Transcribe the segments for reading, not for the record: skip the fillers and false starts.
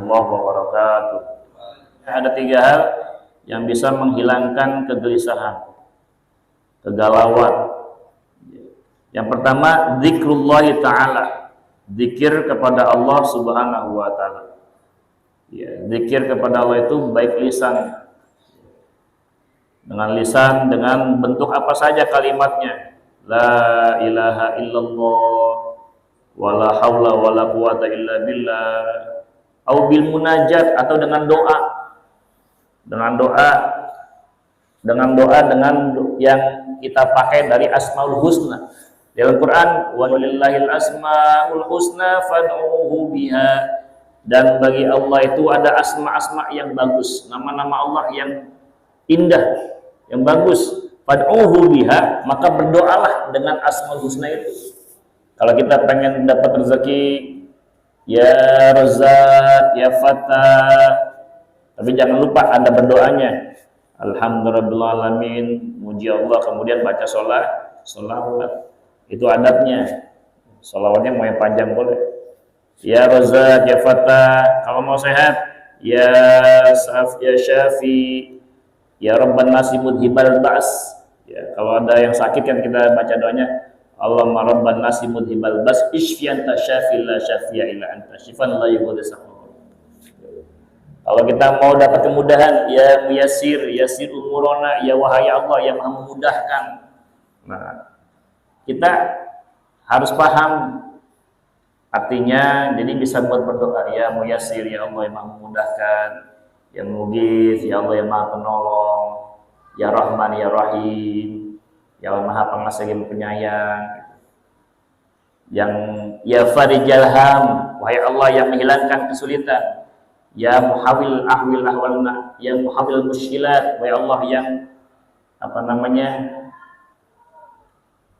warahmatullahi wabarakatuh. Ada 3 hal yang bisa menghilangkan kegelisahan, kegalauan. Yang pertama, zikrullah ta'ala, zikir kepada Allah subhanahu wa ta'ala. Ya, zikir kepada Allah itu baik lisan, dengan bentuk apa saja kalimatnya. La ilaha illallah, wala haula wala quwata illa billah, au bil munajat, atau dengan doa yang kita pakai dari Asmaul Husna. Dalam Quran, walillahil asmaul husna fad'uhu biha, dan bagi Allah itu ada asma-asma yang bagus, nama-nama Allah yang indah, yang bagus. Fad'uhu biha, maka berdoalah dengan Asmaul Husna itu. Kalau kita pengen dapat rezeki, ya Razzaq, ya Fatah, tapi jangan lupa ada berdoanya. Alhamdulillahirrahmanirrahim, muji Allah, kemudian baca sholawat. Itu adabnya. Sholawatnya mau yang panjang boleh. Ya Razzaq, ya Fatah. Kalau mau sehat, ya Syafi, ya Rabban nasi mudhibal ba's. Ya, kalau ada yang sakit kan kita baca doanya, Allahumma Rabban nasi mudhibal ba's ishfi anta syafi la syafi'a illa anta syifan la yughadiru saqama. Kalau kita mau dapat kemudahan, ya Muyassir, Yassir umurona, ya wahai Allah yang Maha memudahkan. Nah, kita harus paham artinya, jadi bisa buat berdoa, ya Muyassir, ya Allah yang Maha memudahkan, ya Mughith, ya Allah yang Maha penolong, ya Rahman, ya Rahim, ya Allah Maha pengasih yang penyayang, yang ya Farijal Ham, wahai Allah yang menghilangkan kesulitan, ya Muhawil ahwil ahwalna, ya Muhawil musykilat, wahai Allah yang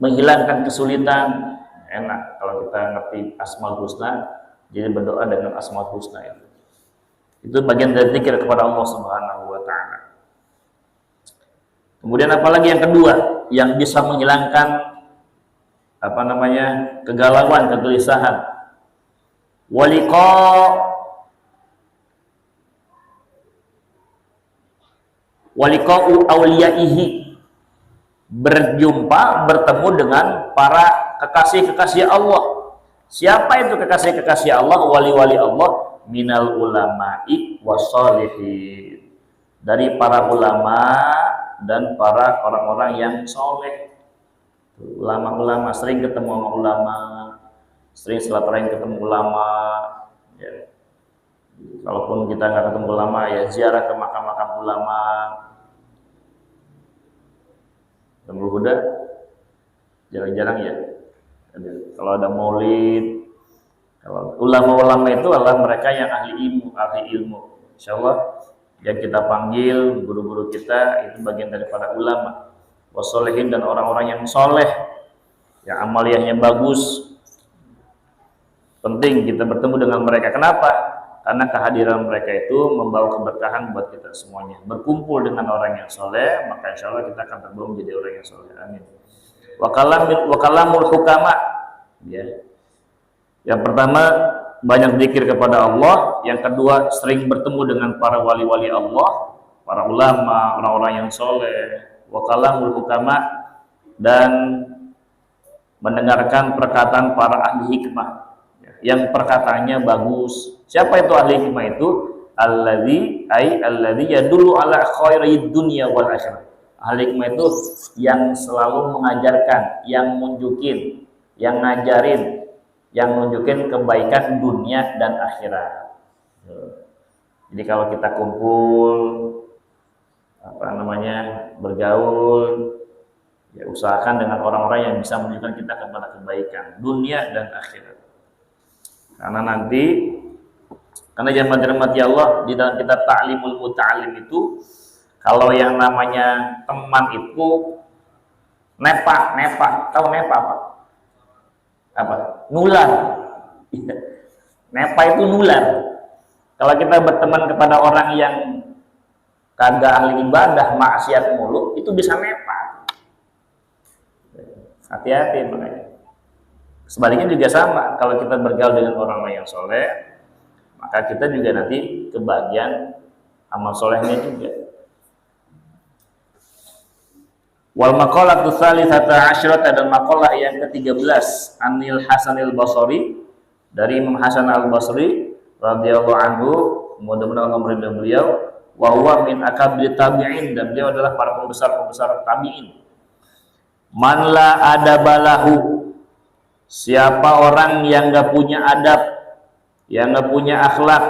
menghilangkan kesulitan. Enak kalau kita ngerti Asmaul Husna, jadi berdoa dengan Asmaul Husna itu. Itu bagian dari zikir kepada Allah Subhanahu wa taala. Kemudian apalagi yang kedua yang bisa menghilangkan kegalauan, kegelisahan. Waliqa'u awliyaihi, bertemu dengan para kekasih-kekasih Allah. Siapa itu kekasih-kekasih Allah, wali-wali Allah? Minal ulama'i wassolihin, dari para ulama dan para orang-orang yang soleh. Ulama-ulama, sering ketemu sama ulama, sering silaturahim ketemu ulama ya. Kalaupun kita nggak ketemu ulama, ya ziarah ke makam-makam ulama. Darul Huda jarang-jarang ya. Kalau ada maulid, kalau ulama-ulama itu adalah mereka yang ahli ilmu. Insyaallah yang kita panggil guru-guru kita itu bagian daripada ulama wasolehin, dan orang-orang yang soleh, yang amaliyahnya bagus. Penting kita bertemu dengan mereka. Kenapa? Karena kehadiran mereka itu membawa keberkahan buat kita semuanya. Berkumpul dengan orang yang soleh, maka insya Allah kita akan terbawa menjadi orang yang soleh. Amin. Wa kalamul hukama, ya. Yang pertama, banyak zikir kepada Allah. Yang kedua, sering bertemu dengan para wali-wali Allah, para ulama, orang-orang yang soleh. Wa kalamul hukama, dan mendengarkan perkataan para ahli hikmah yang perkataannya bagus. Siapa itu ahli hikmah itu? Alladzi yadullu ala khairid dunya wal akhirah. Ahli hikmah itu yang selalu mengajarkan, yang nunjukin, yang ngajarin, yang nunjukin kebaikan dunia dan akhirat. Jadi kalau kita kumpul bergaul, ya usahakan dengan orang-orang yang bisa menunjukkan kita kepada kebaikan dunia dan akhirat. Karena jangan dirahmati Allah, di dalam kitab Ta'limul Muta'allim itu, kalau yang namanya teman itu nepa, tahu nepa apa? Nular. Nepa itu nular. Kalau kita berteman kepada orang yang kagak ahli ibadah, maksiat mulu, itu bisa nepa. Hati-hati makanya. Sebaliknya juga sama, kalau kita bergaul dengan orang-orang yang soleh, maka kita juga nanti kebagian amal solehnya juga. Wal maqalatu tsalitsata asyrata, dan maqalah yang ke-13 Anil Hasanil Basri, dari Imam Hasan Al-Basri radhiyallahu anhu, mudah-mudahan Allah meridhai beliau, wa huwa min akabir tabi'in, dan beliau adalah para pembesar-pembesar tabi'in. Man la adabalahu, siapa orang yang enggak punya adab, yang enggak punya akhlak,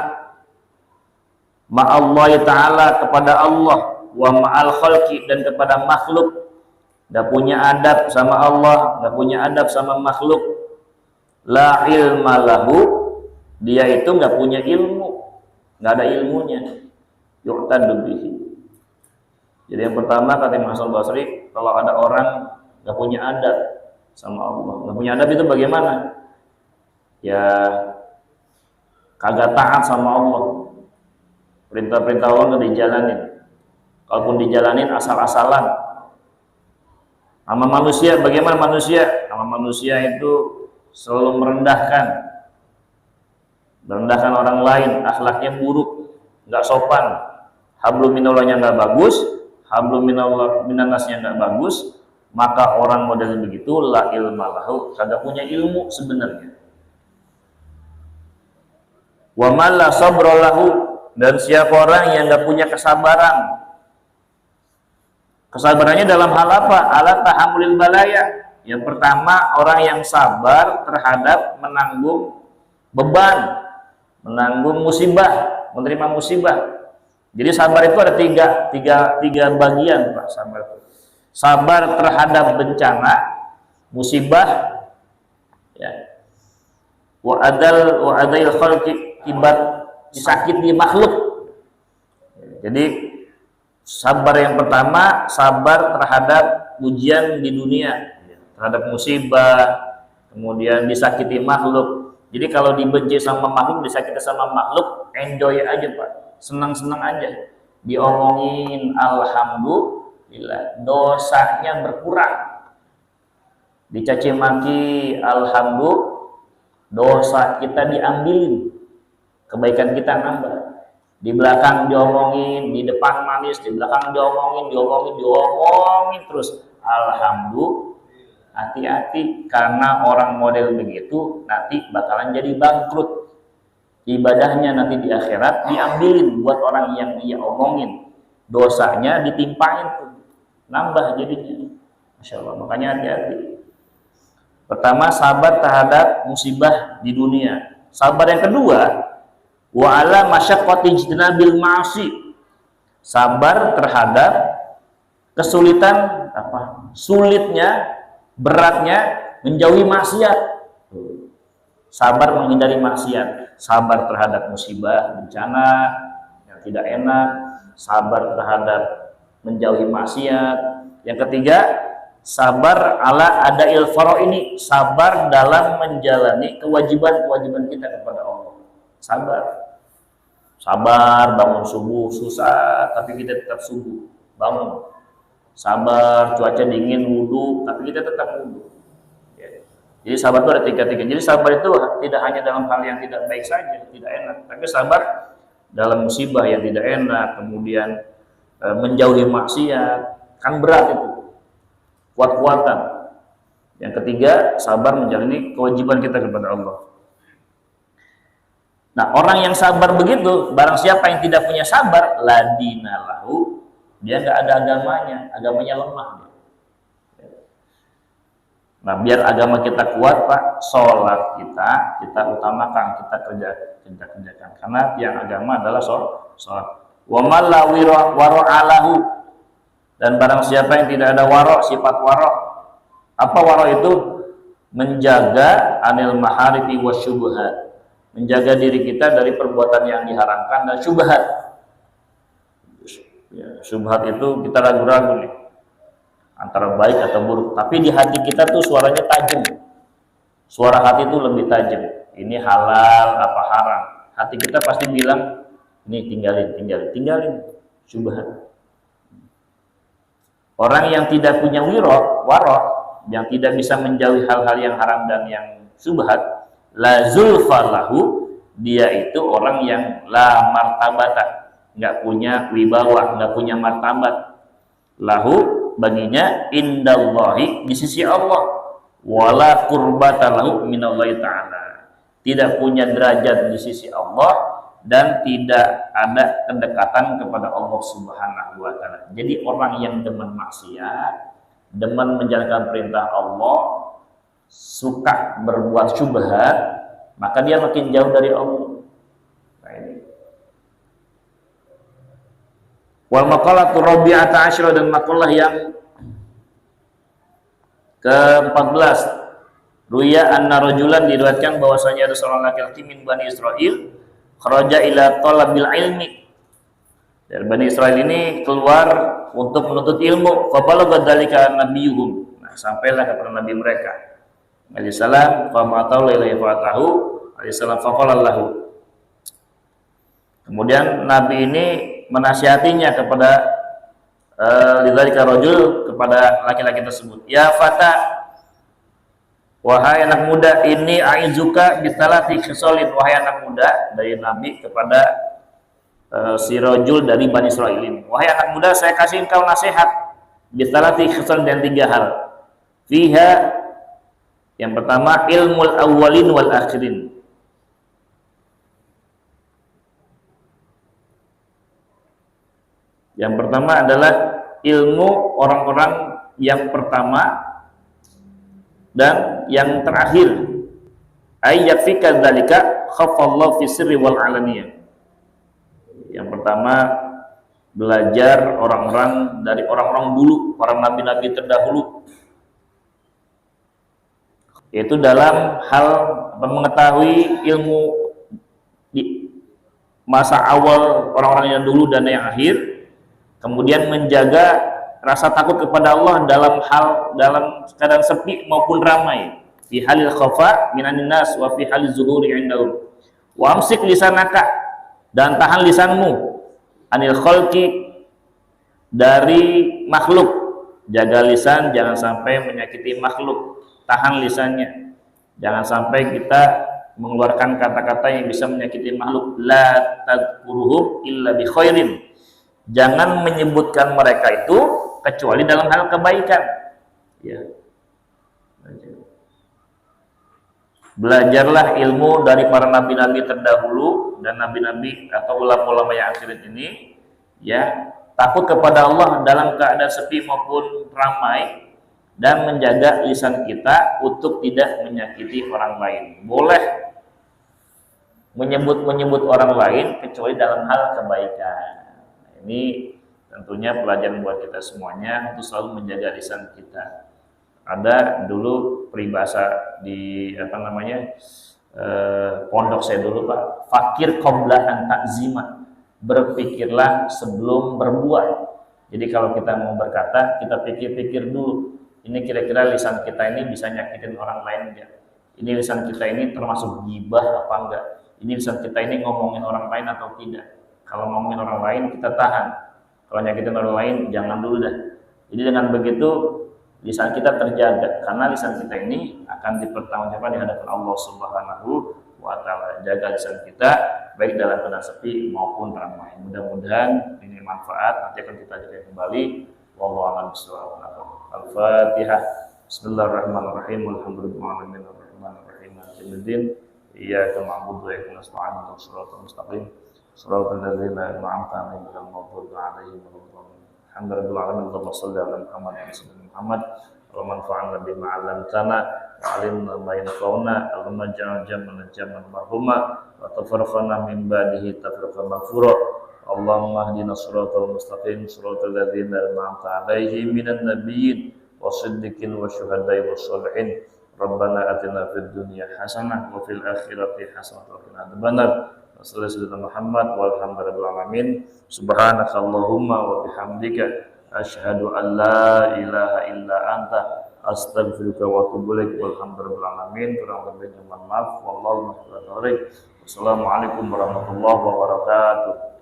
ma'allahi ta'ala, kepada Allah, wa ma'al khalqi, dan kepada makhluk, enggak punya adab sama Allah, enggak punya adab sama makhluk, la ilma lahu, dia itu enggak punya ilmu, enggak ada ilmunya, yu'tadu bihi. Jadi yang pertama kata Imam Hasan Basri, kalau ada orang enggak punya adab sama Allah, enggak punya adab itu bagaimana? Ya kagak taat sama Allah, perintah-perintah Allah enggak dijalanin, kalaupun dijalanin asal-asalan. Sama manusia, bagaimana manusia? Sama manusia itu selalu merendahkan orang lain, akhlaknya buruk, nggak sopan, hablum minallahnya nggak bagus, hablum minannasnya nggak bagus, maka orang model begitu la ilma lahu, kagak punya ilmu sebenarnya. Wa man la sabra lahu, dan siapa orang yang nggak punya kesabaran. Kesabarannya dalam hal apa? Ala tahammulil balaya. Yang pertama, orang yang sabar terhadap menanggung beban, menanggung musibah, menerima musibah. Jadi sabar itu ada tiga bagian, Pak. Sabar terhadap bencana, musibah, ya. Wa adail khalqi, tibat disakiti makhluk. Jadi sabar yang pertama, sabar terhadap ujian di dunia, terhadap musibah, kemudian disakiti makhluk. Jadi kalau dibenci sama makhluk, disakiti sama makhluk, enjoy aja Pak, senang-senang aja. Diomongin alhamdulillah, dosanya berkurang. Dicaci maki, alhamdulillah, dosa kita diambilin, kebaikan kita nambah. Di belakang diomongin, di depan manis, di belakang diomongin terus. Alhamdulillah, hati-hati, karena orang model begitu nanti bakalan jadi bangkrut. Ibadahnya nanti di akhirat diambilin buat orang yang dia omongin, dosanya ditimpain tuh, nambah jadinya. Masya Allah, makanya hati-hati. Pertama, sabar terhadap musibah di dunia. Sabar yang kedua, wa ala masyaqqati ijtinabil ma'asi, sabar terhadap kesulitan sulitnya, beratnya menjauhi maksiat. Sabar menghindari maksiat, sabar terhadap musibah, bencana yang tidak enak, sabar terhadap menjauhi maksiat. Yang ketiga, sabar ala adail faraidi, sabar dalam menjalani kewajiban-kewajiban kita kepada Allah. Sabar bangun subuh susah tapi kita tetap subuh bangun. Sabar cuaca dingin wudu tapi kita tetap wudu. Ya. Jadi sabar itu ada tiga. Jadi sabar itu tidak hanya dalam hal yang tidak baik saja, tidak enak, tapi sabar dalam musibah yang tidak enak, kemudian menjauhi maksiat, kan berat itu, kuat-kuatan. Yang ketiga, sabar menjalani kewajiban kita kepada Allah. Nah, orang yang sabar begitu, barang siapa yang tidak punya sabar, ladina lahu, dia nggak ada agamanya lemah. Nah, biar agama kita kuat, Pak, sholat kita utamakan, kita kerjakan. Karena tiang agama adalah sholat. Wa man la wara'alahu, dan barang siapa yang tidak ada waro', sifat waro'. Apa waro' itu? Menjaga anil maharifi wasyubuhat, menjaga diri kita dari perbuatan yang diharamkan dan syubhat. Ya, syubhat itu kita ragu-ragu nih, antara baik atau buruk. Tapi di hati kita tuh suaranya tajam. Suara hati itu lebih tajam. Ini halal apa haram. Hati kita pasti bilang, ini tinggalin syubhat. Orang yang tidak punya waro', yang tidak bisa menjauhi hal-hal yang haram dan yang syubhat, la zulfa lahu, dia itu orang yang la martabata, nggak punya wibawa, nggak punya martabat. Lahu baginya indallahi di sisi Allah, wala qurbata lahu minallahi ta'ala, tidak punya derajat di sisi Allah dan tidak ada kedekatan kepada Allah Subhanahu wa taala. Jadi orang yang demen maksiat, demen menjalankan perintah Allah, suka berbuat syubhat, maka dia makin jauh dari Allah. Nah, ini. Wal maqalatu rabi'ata asyra, dan maqalah yang ke-14, ruya anna rajulan, diriwayatkan bahwasanya ada seorang laki-laki min Bani Israil kharaja ila talabil ilmi, dari Bani Israil ini keluar untuk menuntut ilmu. Fa balagha dzalika nabiyuhum, nah sampailah kepada nabi mereka alaihi salam, fa ma'atau ilaihi fatahu alaihi salam fa qala lahu. Kemudian nabi ini menasihatinya kepada lidzalika rajul, kepada laki-laki tersebut, ya fata, wahai anak muda, ini aizuka bisalati khisalin, wahai anak muda, dari nabi kepada si rajul dari Bani Israil ini, wahai anak muda, saya kasih engkau nasihat bisalati khisal, dan 3 hal. Fiha, yang pertama, ilmul awwalin wal akhirin. Yang pertama adalah ilmu orang-orang yang pertama dan yang terakhir. Ayyafika dzalika khafallahu fi sirri wal alaniyah. Yang pertama, belajar orang-orang dari orang-orang dulu, para nabi-nabi terdahulu, yaitu dalam hal mengetahui ilmu di masa awal orang-orang yang dulu dan yang akhir. Kemudian menjaga rasa takut kepada Allah dalam keadaan sepi maupun ramai, fi halil khafa minan nas wa fi halil zuhuri indahum. Wa amsik lisanaka, dan tahan lisanmu, anil khalqi, dari makhluk. Jaga lisan, jangan sampai menyakiti makhluk, tahan lisannya, jangan sampai kita mengeluarkan kata-kata yang bisa menyakiti makhluk. La tadkuruhum illa bi khairin, jangan menyebutkan mereka itu kecuali dalam hal kebaikan. Ya. Belajarlah ilmu dari para nabi-nabi terdahulu dan nabi-nabi atau ulama-ulama yang akhirat ini, ya, takut kepada Allah dalam keadaan sepi maupun ramai, dan menjaga lisan kita untuk tidak menyakiti orang lain. Boleh menyebut orang lain kecuali dalam hal kebaikan. Ini tentunya pelajaran buat kita semuanya untuk selalu menjaga lisan kita. Ada dulu peribahasa di pondok saya dulu, Pak, fakir qabla an ta'zima, berpikirlah sebelum berbuat. Jadi kalau kita mau berkata, kita pikir-pikir dulu, ini kira-kira lisan kita ini bisa nyakitin orang lain enggak? Ini lisan kita ini termasuk ghibah apa enggak? Ini lisan kita ini ngomongin orang lain atau tidak? Kalau ngomongin orang lain kita tahan, kalau nyakitin orang lain jangan dulu dah. Jadi dengan begitu lisan kita terjaga, karena lisan kita ini akan dipertanggungjawabkan di hadapan Allah Subhanahu wa taala. Jaga lisan kita baik dalam keadaan sepi maupun ramai. Mudah-mudahan ini manfaat, nanti akan kita jaga kembali. Wallahu a'lam bishawab. Al-Fatihah. Bismillahirrahmanirrahim. Alhamdulillahirabbil alamin. Arrahmanirrahim. Iyyaka na'budu wa iyyaka nasta'in. Ihdinas siratal mustaqim. Shiratal ladzina an'amta 'alaihim ghairil maghdubi 'alaihim waladdallin. Alhamdulillahirabbil alamin. Allahumma shalli 'ala Muhammad wa sallim Muhammad. Allahumma anfa'na bima 'allamtana wa 'allimna ma yanfa'una. Allahumma ij'al jam'ana jam'an marhuma wa tafarraqna min ba'dihi tafriqan maghfura. Allahumma hdina shiratal mustaqim, shiratal ladzina an'amta 'alaihim minan nabiyyin wasiddiqin wasyuhada'i wassalihin. Rabbana atina fid dunya hasanah wa fil akhirati hasanah wa qina adzabannar. Wassalamualaikum Muhammad walhamdulillahil alamin. Subhanakallahumma wa bihamdika asyhadu an la ilaha illa anta astaghfiruka wa atubu ilaik. Walhamdulillahil alamin. Kurang lebihnya mohon maaf. Wallahu a'lam. Wassalamualaikum warahmatullahi wabarakatuh.